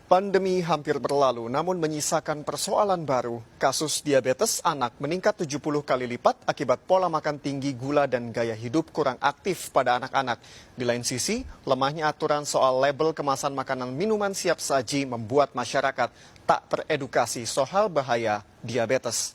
Pandemi hampir berlalu, namun menyisakan persoalan baru. Kasus diabetes anak meningkat 70 kali lipat akibat pola makan tinggi, gula, dan gaya hidup kurang aktif pada anak-anak. Di lain sisi, lemahnya aturan soal label kemasan makanan minuman siap saji membuat masyarakat tak teredukasi soal bahaya diabetes.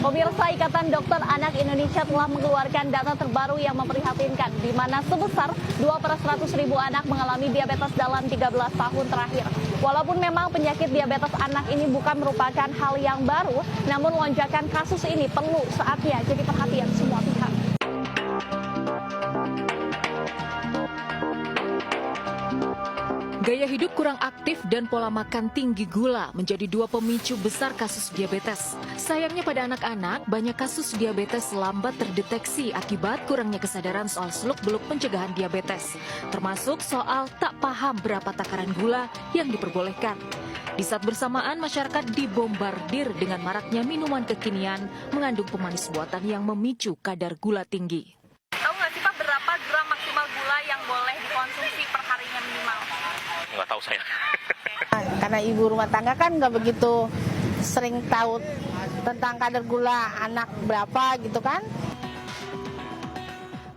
Pemirsa, Ikatan Dokter Anak Indonesia telah mengeluarkan data terbaru yang memprihatinkan, di mana sebesar 2/100.000 anak mengalami diabetes dalam 13 tahun terakhir. Walaupun memang penyakit diabetes anak ini bukan merupakan hal yang baru, namun lonjakan kasus ini perlu saatnya jadi perhatian semua pihak. Gaya hidup kurang aktif dan pola makan tinggi gula menjadi dua pemicu besar kasus diabetes. Sayangnya pada anak-anak, banyak kasus diabetes lambat terdeteksi akibat kurangnya kesadaran soal seluk-beluk pencegahan diabetes, termasuk soal tak paham berapa takaran gula yang diperbolehkan. Di saat bersamaan, masyarakat dibombardir dengan maraknya minuman kekinian mengandung pemanis buatan yang memicu kadar gula tinggi. Tahu nggak sih Pak, berapa gram maksimal gula yang boleh dikonsumsi per harinya minimal? Nggak tahu saya. Karena ibu rumah tangga kan nggak begitu sering tahu tentang kadar gula anak berapa gitu kan.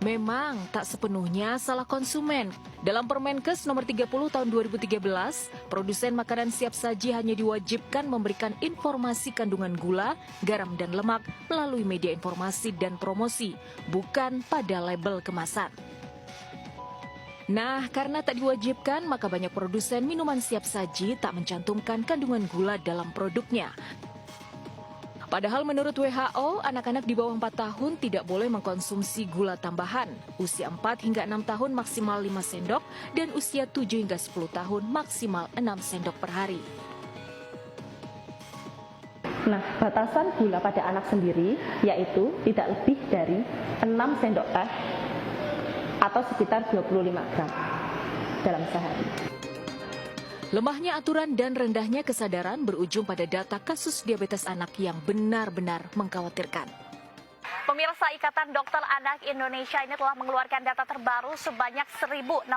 Memang tak sepenuhnya salah konsumen. Dalam Permenkes nomor 30 tahun 2013, produsen makanan siap saji hanya diwajibkan memberikan informasi kandungan gula, garam dan lemak melalui media informasi dan promosi, bukan pada label kemasan. Nah, karena tak diwajibkan, maka banyak produsen minuman siap saji tak mencantumkan kandungan gula dalam produknya. Padahal menurut WHO, anak-anak di bawah 4 tahun tidak boleh mengkonsumsi gula tambahan. Usia 4 hingga 6 tahun maksimal 5 sendok, dan usia 7 hingga 10 tahun maksimal 6 sendok per hari. Nah, batasan gula pada anak sendiri yaitu tidak lebih dari 6 sendok teh atau sekitar 25 gram dalam sehari. Lemahnya aturan dan rendahnya kesadaran berujung pada data kasus diabetes anak yang benar-benar mengkhawatirkan. Pemirsa, Ikatan Dokter Anak Indonesia ini telah mengeluarkan data terbaru sebanyak 1.645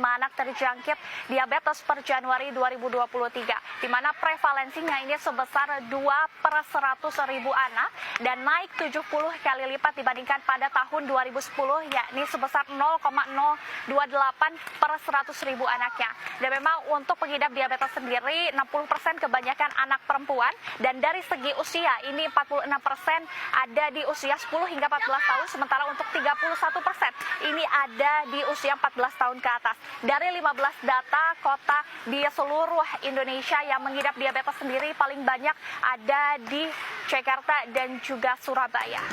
anak terjangkit diabetes per Januari 2023, di mana prevalensinya ini sebesar 2/100.000 anak dan naik 70 kali lipat dibandingkan pada tahun 2010, yakni sebesar 0,028/100.000 anaknya. Dan memang untuk pengidap diabetes sendiri, 60% kebanyakan anak perempuan, dan dari segi usia ini 46% ada di usia 10 hingga 14 tahun, sementara untuk 31% ini ada di usia 14 tahun ke atas. Dari 15 data kota di seluruh Indonesia yang mengidap diabetes sendiri, paling banyak ada di Jakarta dan juga Surabaya.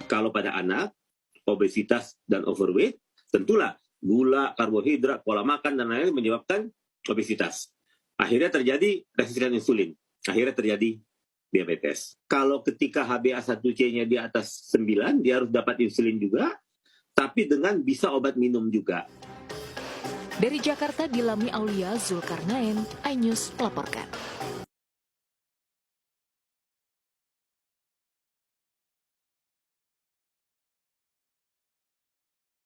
Kalau pada anak, obesitas dan overweight, tentulah gula, karbohidrat, pola makan, dan lain-lain menyebabkan obesitas. Akhirnya terjadi resistensi insulin, akhirnya terjadi diabetes. Kalau ketika HbA1c-nya di atas 9, dia harus dapat insulin juga, tapi dengan bisa obat minum juga. Dari Jakarta, Dilami Aulia, Zulkarnain, iNews melaporkan.